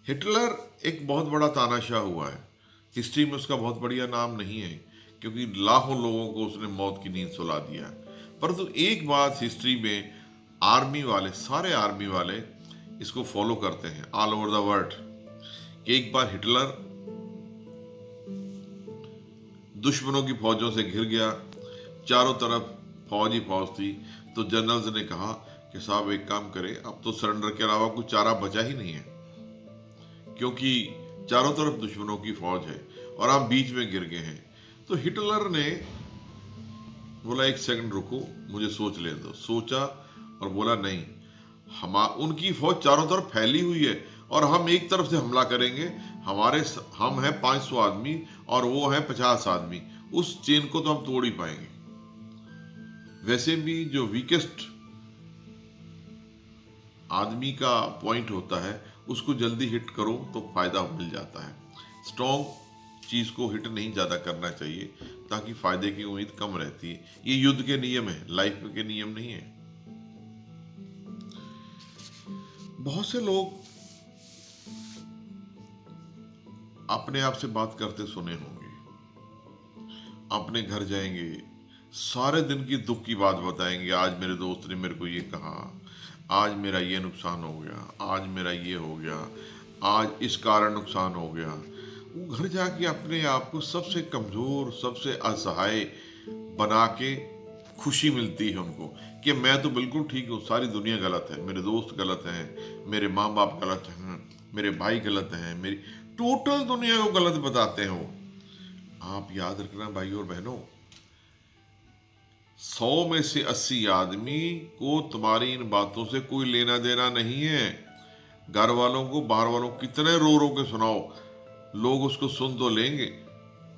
Hitler एक बहुत बड़ा तानाशाह हुआ है। हिस्ट्री में उसका बहुत बढ़िया नाम नहीं है, क्योंकि लाखों लोगों को उसने मौत की नींद सुला दिया है। परंतु एक बात हिस्ट्री में आर्मी वाले, सारे आर्मी वाले इसको फॉलो करते हैं ऑल ओवर द वर्ल्ड, कि एक बार हिटलर दुश्मनों की फौजों से घिर गया, चारों तरफ फौज ही फौज थी। तो जनरल्स ने कहा कि साहब एक काम करें, अब तो सरेंडर के अलावा कुछ चारा बचा ही नहीं है, क्योंकि चारों तरफ दुश्मनों की फौज है और आप बीच में गिर गए हैं। तो हिटलर ने बोला एक सेकंड रुको, मुझे सोच ले दो। सोचा और बोला नहीं, हम उनकी फौज चारों तरफ फैली हुई है और हम एक तरफ से हमला करेंगे। हम हैं 500 आदमी और वो हैं 50 आदमी, उस चेन को तो हम तोड़ ही पाएंगे। वैसे भी जो वीकेस्ट आदमी का पॉइंट होता है उसको जल्दी हिट करो तो फायदा मिल जाता है। स्ट्रॉन्ग चीज को हिट नहीं ज्यादा करना चाहिए, ताकि फायदे की उम्मीद कम रहती है। ये युद्ध के नियम है, लाइफ के नियम नहीं है। बहुत से लोग अपने आप से बात करते सुने होंगे। अपने घर जाएंगे, सारे दिन की दुख की बात बताएंगे। आज मेरे दोस्त ने मेरे को ये कहा, आज मेरा ये नुकसान हो गया, आज मेरा ये हो गया, आज इस कारण नुकसान हो गया। वो घर जाके अपने आप को सबसे कमजोर, सबसे असहाय बना के खुशी मिलती है उनको, कि मैं तो बिल्कुल ठीक हूँ, सारी दुनिया गलत है, मेरे दोस्त गलत हैं, मेरे माँ बाप गलत हैं, मेरे भाई गलत हैं, मेरी टोटल दुनिया को गलत बताते हैं वो। आप याद रखना भाई और बहनों, 100 में से 80 आदमी को तुम्हारी इन बातों से कोई लेना देना नहीं है। घर वालों को, बाहर वालों को कितने रो रो के सुनाओ, लोग उसको सुन तो लेंगे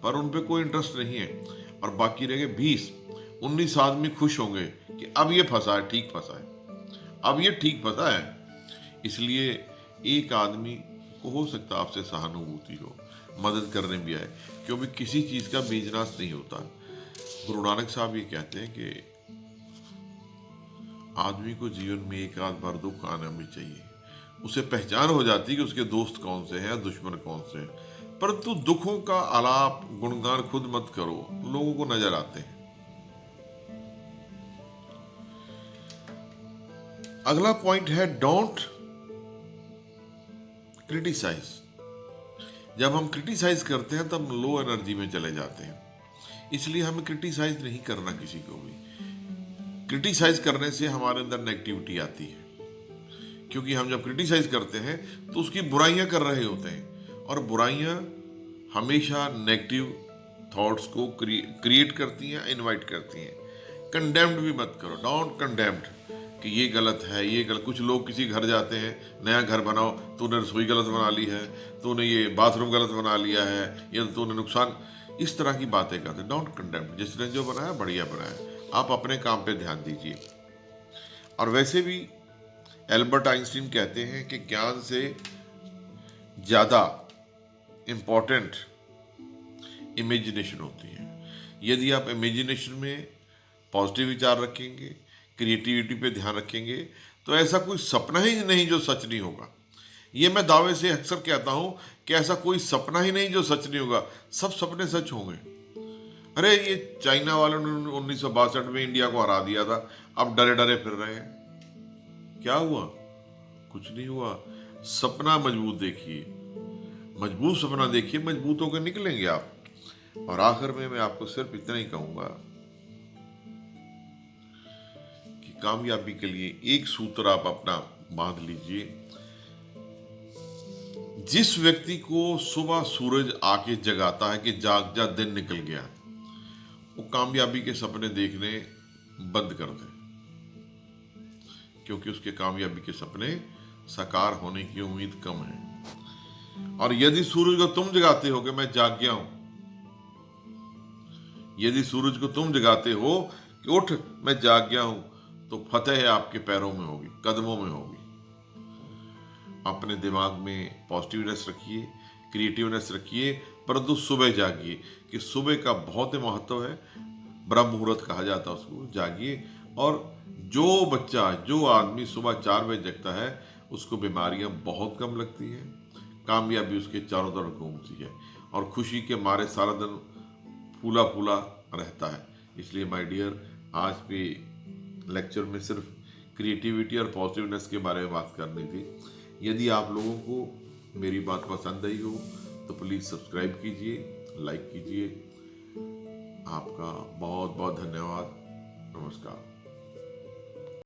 पर उन पे कोई इंटरेस्ट नहीं है। और बाकी रह गए 20-19 आदमी खुश होंगे कि अब ये फंसा है, ठीक फंसा है, अब ये ठीक फंसा है। इसलिए एक आदमी को हो सकता है आपसे सहानुभूति हो, मदद करने भी आए, क्योंकि किसी चीज का बीजनाश नहीं होता। गुरु नानक साहब ये कहते हैं कि आदमी को जीवन में एक आध बार दुख आना भी चाहिए। उसे पहचान हो जाती है कि उसके दोस्त कौन से हैं या दुश्मन कौन से हैं। परंतु दुखों का आलाप, गुणगान खुद मत करो, लोगों को नजर आते हैं। अगला पॉइंट है डोंट क्रिटिसाइज। जब हम क्रिटिसाइज करते हैं तब लो एनर्जी में चले जाते हैं, इसलिए हमें क्रिटिसाइज नहीं करना किसी को भी। क्रिटिसाइज करने से हमारे अंदर नेगेटिविटी आती है, क्योंकि हम जब क्रिटिसाइज करते हैं तो उसकी बुराइयां कर रहे होते हैं, और बुराइयां हमेशा नेगेटिव थॉट्स को क्रिएट करती हैं, इनवाइट करती हैं। कंडेम्ड भी मत करो, डोंट कंडेम्ड कि ये गलत है, ये गलत। कुछ लोग किसी घर जाते हैं, नया घर बनाओ, तूने रसोई गलत बना ली है, तूने ये बाथरूम गलत बना लिया है, या तूने नुकसान, इस तरह की बातें करते। डोंट कंडेम, जिसने जो बनाया बढ़िया बनाया, आप अपने काम पे ध्यान दीजिए। और वैसे भी एल्बर्ट आइंस्टीन कहते हैं कि ज्ञान से ज्यादा इंपॉर्टेंट इमेजिनेशन होती है। यदि आप इमेजिनेशन में पॉजिटिव विचार रखेंगे, क्रिएटिविटी पे ध्यान रखेंगे, तो ऐसा कोई सपना ही नहीं जो सच नहीं होगा। ये मैं दावे से अक्सर कहता हूं कि ऐसा कोई सपना ही नहीं जो सच नहीं होगा, सब सपने सच होंगे। अरे ये चाइना वालों ने 1962 में इंडिया को हरा दिया था, अब डरे डरे फिर रहे हैं। क्या हुआ? कुछ नहीं हुआ। सपना मजबूत देखिए, मजबूत सपना देखिए, मजबूत होकर निकलेंगे आप। और आखिर में मैं आपको सिर्फ इतना ही कहूंगा कि कामयाबी के लिए एक सूत्र आप अपना बांध लीजिए। जिस व्यक्ति को सुबह सूरज आके जगाता है कि जाग जा, दिन निकल गया, वो कामयाबी के सपने देखने बंद कर दे, क्योंकि उसके कामयाबी के सपने साकार होने की उम्मीद कम है। और यदि सूरज को तुम जगाते हो कि मैं जाग गया हूं, यदि सूरज को तुम जगाते हो कि उठ मैं जाग गया हूं, तो फतेह आपके पैरों में होगी, कदमों में होगी। अपने दिमाग में पॉजिटिवनेस रखिए, क्रिएटिवनेस रखिए, परंतु सुबह जागिए, कि सुबह का बहुत ही महत्व है। ब्रह्म मुहूर्त कहा जाता है उसको, जागिए। और जो बच्चा, जो आदमी सुबह 4 बजे जगता है, उसको बीमारियां बहुत कम लगती हैं, कामयाबी उसके चारों तरफ घूमती है और खुशी के मारे सारा दिन फूला फूला रहता है। इसलिए माय डियर, आज भी लेक्चर में सिर्फ क्रिएटिविटी और पॉजिटिवनेस के बारे में बात करनी थी। यदि आप लोगों को मेरी बात पसंद आई हो तो प्लीज़ सब्सक्राइब कीजिए, लाइक कीजिए। आपका बहुत बहुत धन्यवाद। नमस्कार।